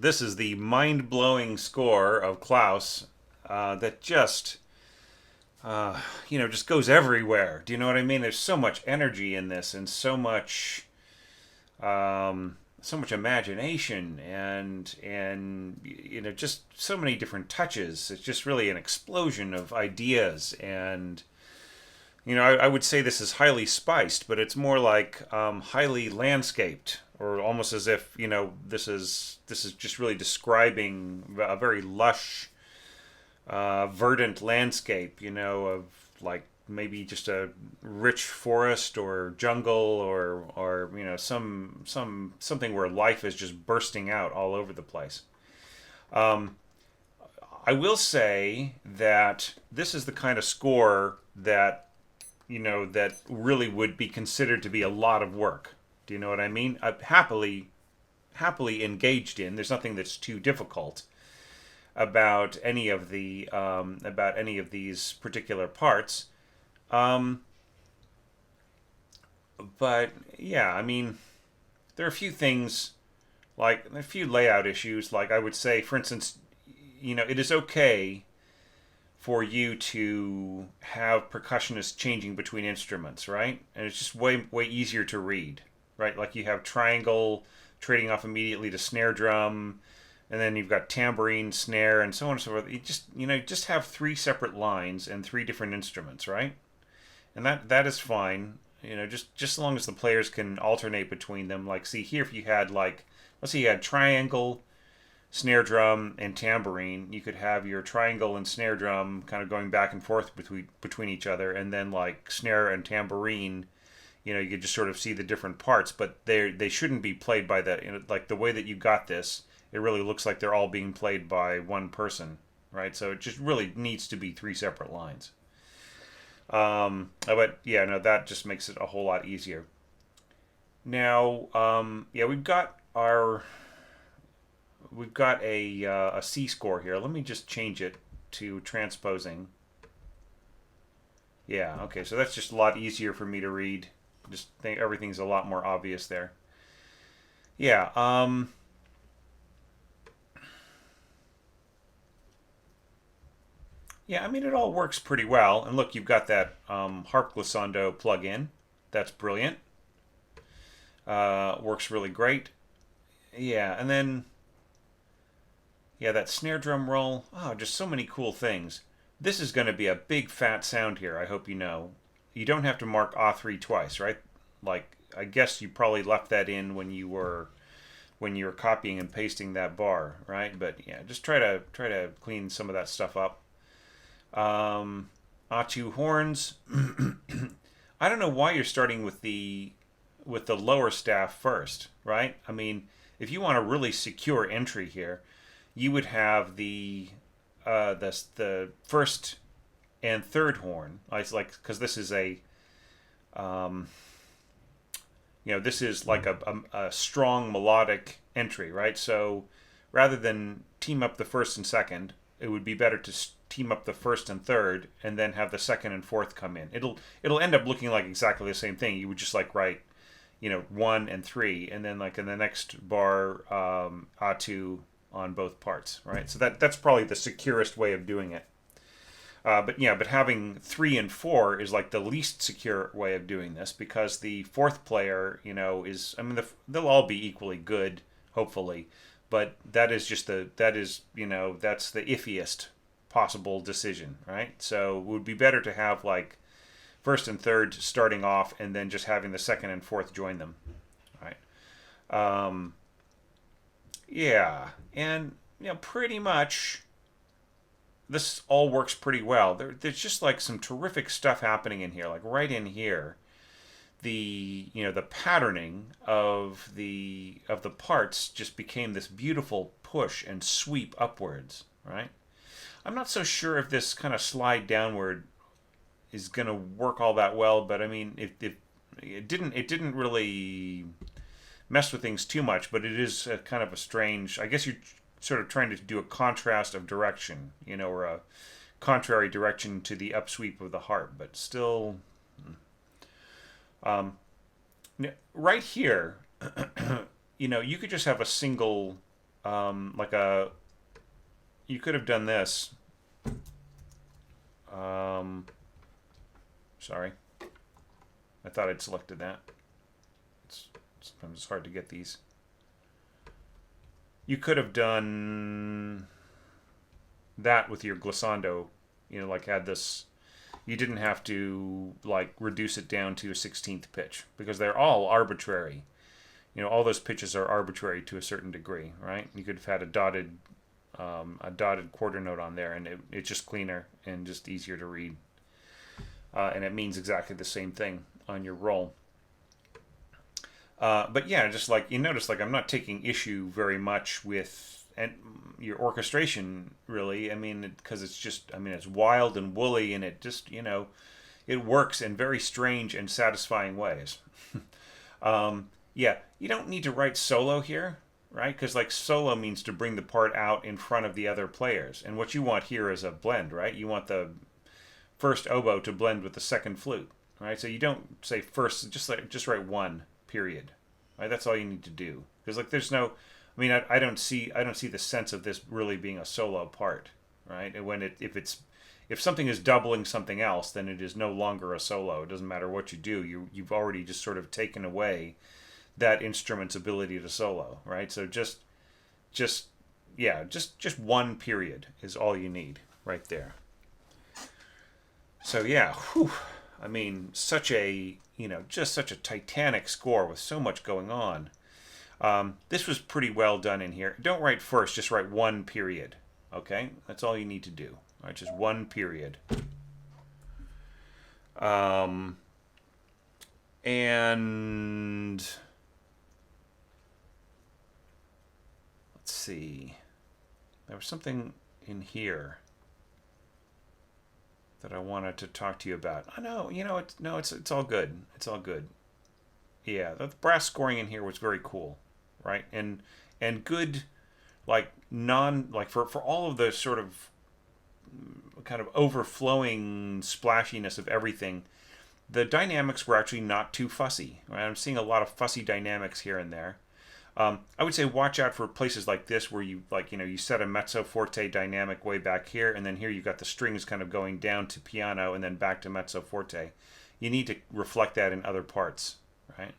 this is the mind-blowing score of Klaus that just just goes everywhere. Do you know what I mean? There's so much energy in this, and so much imagination, and just so many different touches. It's just really an explosion of ideas, and I would say this is highly spiced, but it's more like highly landscaped, or almost as if this is just really describing a very lush, verdant landscape, of like maybe just a rich forest or jungle, or something where life is just bursting out all over the place. I will say that this is the kind of score that really would be considered to be a lot of work. Do you know what I mean? Happily engaged in. There's nothing that's too difficult about any of these particular parts. But yeah, I mean, there are a few things, like a few layout issues. Like I would say, for instance, it is okay for you to have percussionists changing between instruments, right? And it's just way easier to read, right? Like you have triangle trading off immediately to snare drum, and then you've got tambourine, snare, and so on and so forth. You just have three separate lines and three different instruments, right? And that is fine. Just as long as the players can alternate between them. Like, see here, if you had let's say you had triangle, snare drum, and tambourine, you could have your triangle and snare drum kind of going back and forth between each other, and then like snare and tambourine, you could just sort of see the different parts, but they shouldn't be played by like the way that you got this. It really looks like they're all being played by one person, right? So it just really needs to be three separate lines. But yeah, no, that just makes it a whole lot easier. Now, yeah, we've got a C score here. Let me just change it to transposing. Yeah, okay, so that's just a lot easier for me to read. Just think everything's a lot more obvious there. Yeah, yeah, I mean, it all works pretty well. And look, you've got that harp glissando plug-in. That's brilliant. Works really great. Yeah, and then yeah, that snare drum roll. Oh, just so many cool things. This is going to be a big fat sound here. I hope you know. You don't have to mark A3 twice, right? Like I guess you probably left that in when you were copying and pasting that bar, right? But yeah, just try to clean some of that stuff up. A2 horns. I don't know why you're starting with the lower staff first, right? I mean, if you want a really secure entry here, you would have the first and third horn. It's like, because this is um, this is like a strong melodic entry, right? So rather than team up the first and second, it would be better to team up the first and third, and then have the second and fourth come in. It'll end up looking like exactly the same thing. You would just like write, 1 and 3, and then like in the next bar, A2 on both parts, right? So that's probably the securest way of doing it. But having 3 and 4 is like the least secure way of doing this, because the fourth player, is, I mean, they'll all be equally good, hopefully, but that's the iffiest possible decision, right? So it would be better to have like first and third starting off, and then just having the second and fourth join them, right? Yeah, and pretty much this all works pretty well. There's just like some terrific stuff happening in here, like right in here. The patterning of the parts just became this beautiful push and sweep upwards, right? I'm not so sure if this kind of slide downward is going to work all that well, but I mean, it didn't really mess with things too much, but it is a kind of a strange. I guess you're sort of trying to do a contrast of direction, or a contrary direction to the upsweep of the harp, but still, right here, you could just have a single like a, you could have done this. Um, sorry, I thought I'd selected that. Sometimes it's hard to get these. You could have done that with your glissando, like had this. You didn't have to like reduce it down to a 16th pitch because they're all arbitrary. All those pitches are arbitrary to a certain degree, right? You could have had a dotted quarter note on there, and it's just cleaner and just easier to read, and it means exactly the same thing on your roll. But yeah, just like you notice, like I'm not taking issue very much with and your orchestration, really. I mean, because it's just, I mean, it's wild and woolly, and it just, it works in very strange and satisfying ways. Yeah, you don't need to write solo here, right? Because like solo means to bring the part out in front of the other players, and what you want here is a blend, right? You want the first oboe to blend with the second flute, right? So you don't say first, just write one period, right? That's all you need to do because like there's no, I mean I don't see the sense of this really being a solo part, right? And when if something is doubling something else, then it is no longer a solo. It doesn't matter what you do. You've already just sort of taken away that instrument's ability to solo, right? So just yeah, just one period is all you need right there. So yeah, whew, I mean, just such a titanic score with so much going on. This was pretty well done in here. Don't write first, just write one period. Okay, that's all you need to do. All right, just one period. And let's see. There was something in here that I wanted to talk to you about. I know, it's all good. It's all good. Yeah, the brass scoring in here was very cool, right? And good, like for all of the sort of kind of overflowing splashiness of everything, the dynamics were actually not too fussy. Right? I'm seeing a lot of fussy dynamics here and there. I would say watch out for places like this where you set a mezzo forte dynamic way back here, and then here you've got the strings kind of going down to piano and then back to mezzo forte. You need to reflect that in other parts, right?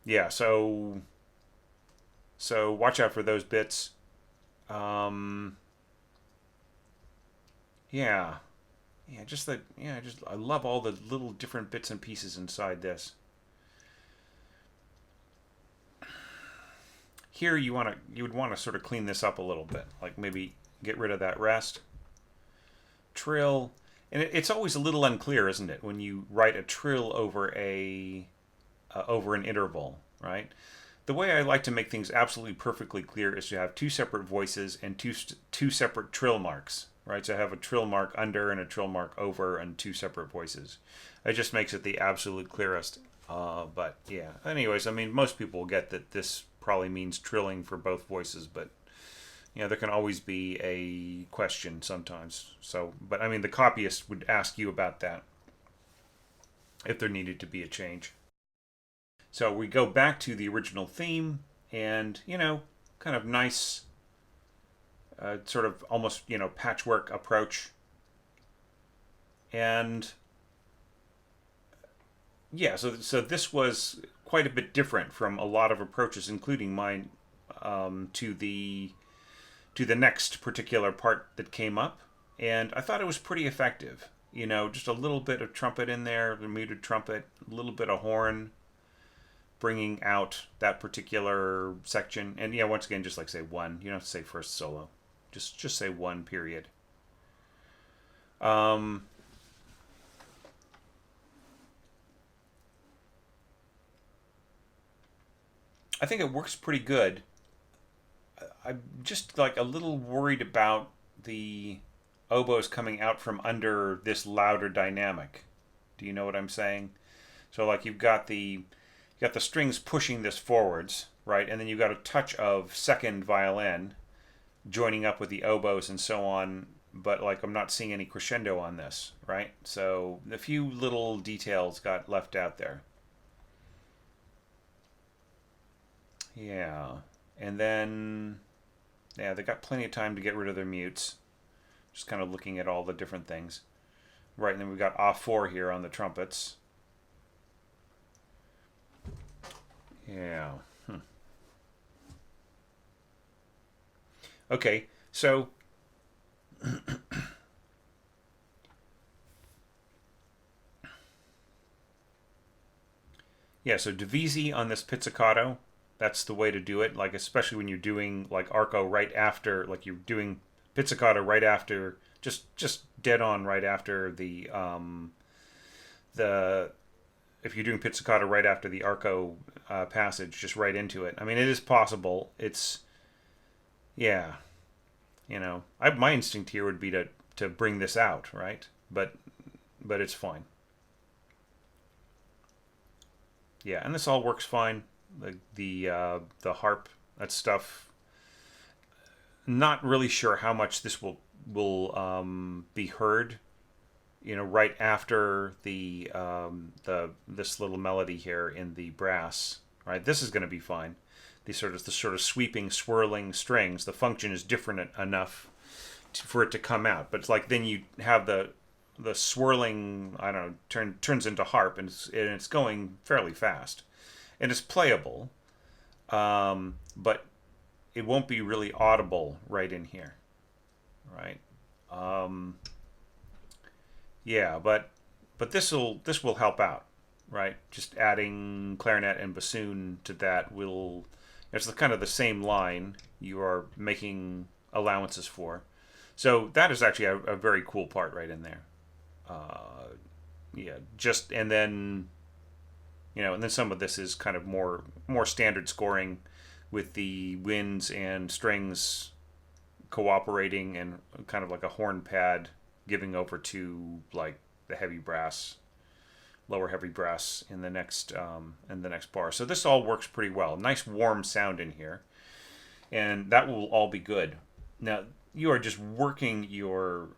Yeah, so watch out for those bits. Yeah, just I love all the little different bits and pieces inside this. Here you would want to sort of clean this up a little bit, like maybe get rid of that rest. Trill, and it's always a little unclear, isn't it, when you write a trill over over an interval, right? The way I like to make things absolutely perfectly clear is to have two separate voices and two separate trill marks, right? So I have a trill mark under and a trill mark over and two separate voices. It just makes it the absolute clearest. But yeah, anyways, I mean, most people get that this probably means trilling for both voices, but there can always be a question sometimes. So, but I mean, the copyist would ask you about that if there needed to be a change. So we go back to the original theme, and kind of nice, sort of almost patchwork approach, and yeah, so this was quite a bit different from a lot of approaches, including mine, to the next particular part that came up, and I thought it was pretty effective. Just a little bit of trumpet in there, the muted trumpet, a little bit of horn, bringing out that particular section. And yeah, once again, just like say one. You don't have to say first solo. Just say one period. I think it works pretty good. I'm just like a little worried about the oboes coming out from under this louder dynamic. Do you know what I'm saying? So like you've got the strings pushing this forwards, right? And then you've got a touch of second violin joining up with the oboes and so on, but like I'm not seeing any crescendo on this, right? So a few little details got left out there. Yeah. And then, yeah, they got plenty of time to get rid of their mutes. Just kind of looking at all the different things. Right, and then we've got off 4 here on the trumpets. Yeah. Okay, so yeah, so divisi on this pizzicato, that's the way to do it. Like especially when you're doing like arco right after, like you're doing pizzicato right after, just dead on right after the if you're doing pizzicato right after the arco passage, just right into it. I mean, it is possible. It's yeah, my instinct here would be to bring this out, right? But it's fine. Yeah, and this all works fine. The harp, that stuff. Not really sure how much this will be heard. Right after the this little melody here in the brass. Right, this is going to be fine. The sort of sweeping, swirling strings. The function is different enough for it to come out. But it's like then you have the swirling, I don't know, turns into harp, and it's going fairly fast, and it's playable, but it won't be really audible right in here, right? Um, yeah, but this will help out, right? Just adding clarinet and bassoon to that will it's kind of the same line you are making allowances for. So that is actually a very cool part right in there. Uh, yeah, just and then some of this is kind of more standard scoring with the winds and strings cooperating and kind of like a horn pad giving over to like the heavy brass, lower heavy brass in the next bar. So this all works pretty well. Nice warm sound in here, and that will all be good. Now you are just working your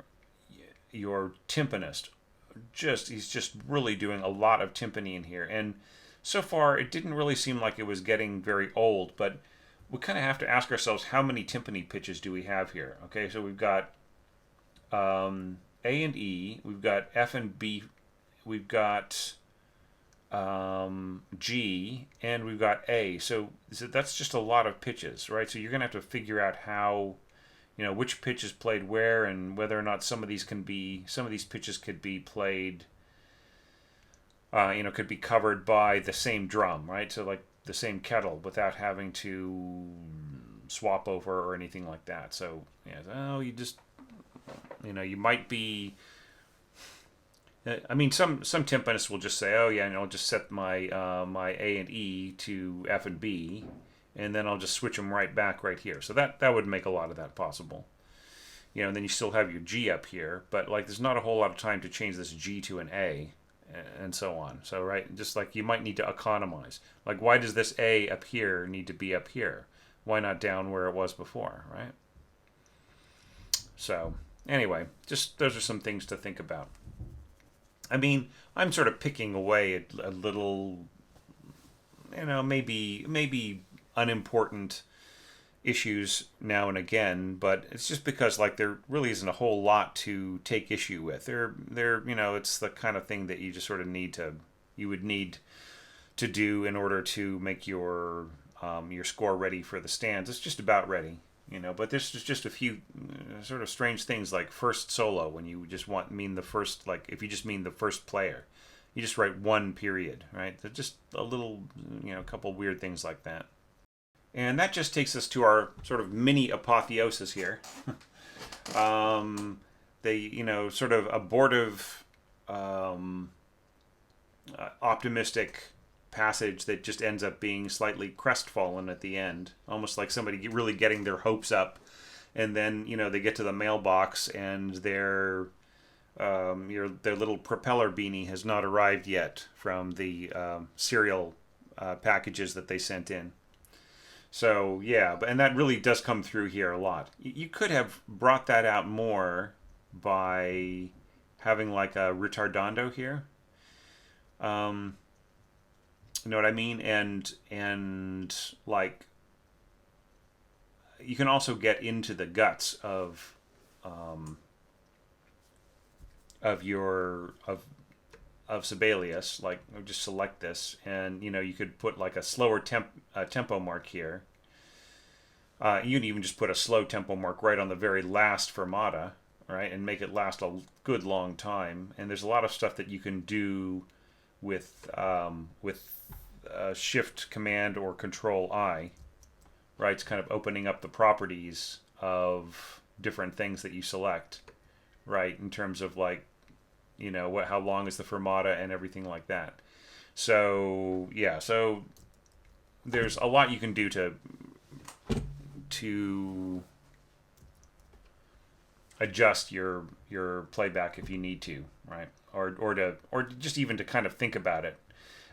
timpanist. He's just really doing a lot of timpani in here, and so far it didn't really seem like it was getting very old, but we kind of have to ask ourselves how many timpani pitches do we have here. Okay, so we've got A and E, we've got F and B, we've got G, and we've got A. So that's just a lot of pitches, right? So you're gonna have to figure out how which pitch is played where, and whether or not some of these pitches could be played, could be covered by the same drum, right? So like the same kettle without having to swap over or anything like that. So yeah, you just you might be. I mean, some timpanists will just say, "Oh yeah, I'll just set my A and E to F and B, and then I'll just switch them right back right here." So that would make a lot of that possible. And then you still have your G up here, but like there's not a whole lot of time to change this G to an A, and so on. So right, just like you might need to economize. Like why does this A up here need to be up here? Why not down where it was before, right? So anyway, just those are some things to think about. I mean, I'm sort of picking away at a little, maybe unimportant issues now and again, but it's just because like there really isn't a whole lot to take issue with. It's the kind of thing that you just sort of you would need to do in order to make your score ready for the stands. It's just about ready. But there's just a few sort of strange things like first solo when you just mean the first, like if you just mean the first player, you just write one period, right? There's just a little, couple weird things like that. And that just takes us to our sort of mini apotheosis here. The sort of abortive, optimistic passage that just ends up being slightly crestfallen at the end, almost like somebody really getting their hopes up, and then they get to the mailbox and their little propeller beanie has not arrived yet from the cereal packages that they sent in. So yeah, and that really does come through here a lot. You could have brought that out more by having like a ritardando here. Um, You know what I mean? And like you can also get into the guts um, of your of Sibelius. Like just select this, and you could put like a slower tempo mark here. You can even just put a slow tempo mark right on the very last fermata, right, and make it last a good long time. And there's a lot of stuff that you can do with Shift Command or Control I, right? It's kind of opening up the properties of different things that you select, right? In terms of like, how long is the fermata and everything like that. So yeah, so there's a lot you can do to adjust your playback if you need to, right? Or just even to kind of think about it.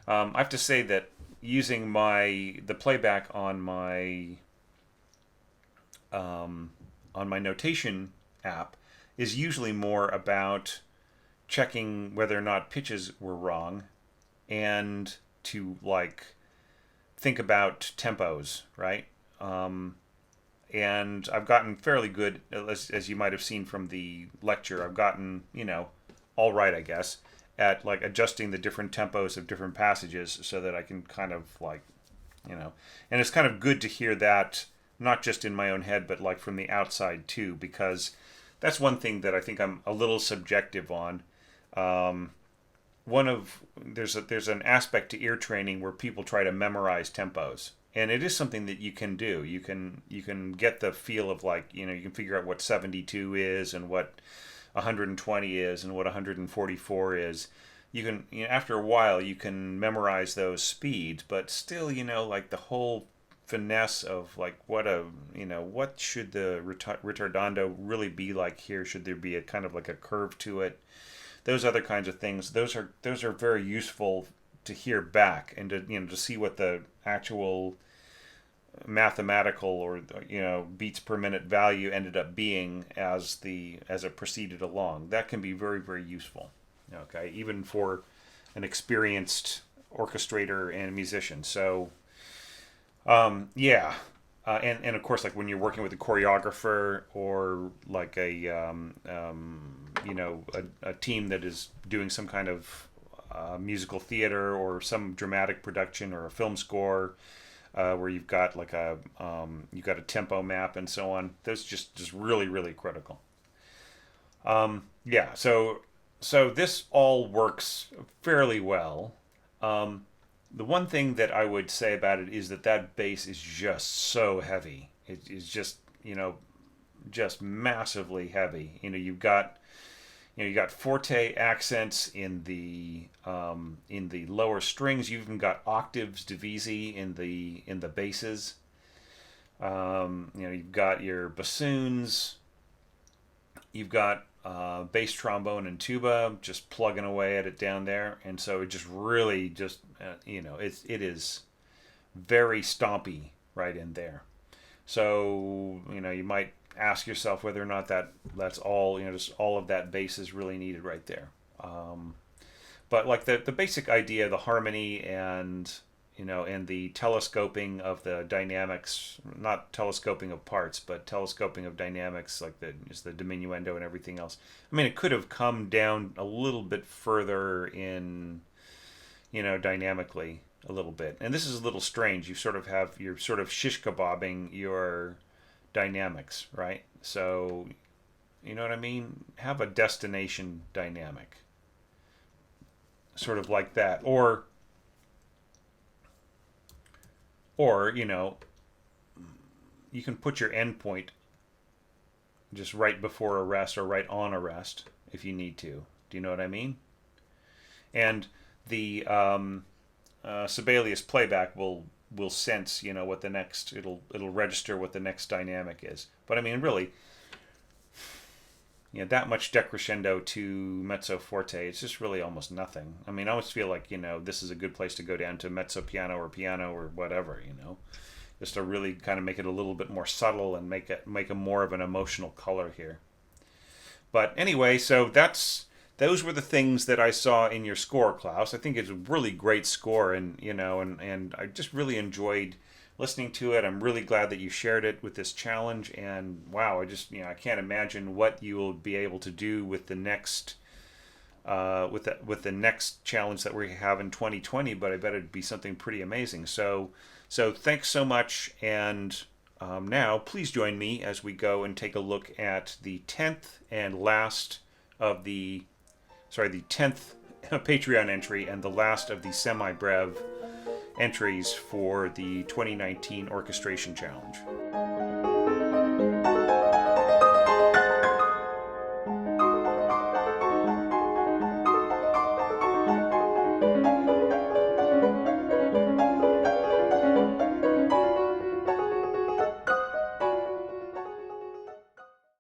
I have to say that using the playback on my notation app is usually more about checking whether or not pitches were wrong and to like think about tempos, right? And I've gotten fairly good, as you might have seen from the lecture. I've gotten, all right, I guess, at like adjusting the different tempos of different passages so that I can kind of like, and it's kind of good to hear that not just in my own head, but like from the outside too, because that's one thing that I think I'm a little subjective on. Um, there's an aspect to ear training where people try to memorize tempos, and it is something that you can do. You can get the feel of like you can figure out what 72 is and what 120 is and what 144 is. You can after a while you can memorize those speeds, but still like the whole finesse of like what should the retardando really be like here? Should there be a kind of like a curve to it? Those other kinds of things. Those are very useful to hear back and to see what the actual mathematical or beats per minute value ended up being as it proceeded along. That can be very, very useful. Okay, even for an experienced orchestrator and musician. So yeah. And of course, like when you're working with a choreographer or like a team that is doing some kind of musical theater or some dramatic production or a film score, where you've got like you've got a tempo map and so on. Those just really, really critical. Yeah. So this all works fairly well. The one thing that I would say about it is that bass is just so heavy. It is just massively heavy. You got forte accents in the lower strings. You've even got octaves divisi in the basses. You've got your bassoons. You've got bass trombone and tuba just plugging away at it down there, and so it just really just it is very stompy right in there. So you might ask yourself whether or not that's all just all of that bass is really needed right there. But like the basic idea, the harmony and the telescoping of the dynamics, not telescoping of parts, but telescoping of dynamics, like the diminuendo and everything else. I mean, it could have come down a little bit further in, dynamically a little bit. And this is a little strange. You're sort of shish kebabbing your dynamics, right? So, you know what I mean? Have a destination dynamic. Sort of like that. Or you can put your endpoint just right before a rest or right on a rest if you need to. Do you know what I mean? And the Sibelius playback will sense what the next it'll register what the next dynamic is. But I mean, really, that much decrescendo to mezzo forte, it's just really almost nothing. I mean, I always feel like this is a good place to go down to mezzo piano or whatever, just to really kind of make it a little bit more subtle and make a more of an emotional color here. But anyway, so that's those were the things that I saw in your score, Klaus. I think it's a really great score, and and I just really enjoyed listening to it. I'm really glad that you shared it with this challenge, and wow, I just I can't imagine what you will be able to do with the next with the next challenge that we have in 2020. But I bet it'd be something pretty amazing. So thanks so much, and now please join me as we go and take a look at the 10th and last of the 10th Patreon entry and the last of the semi-brev entries for the 2019 Orchestration Challenge.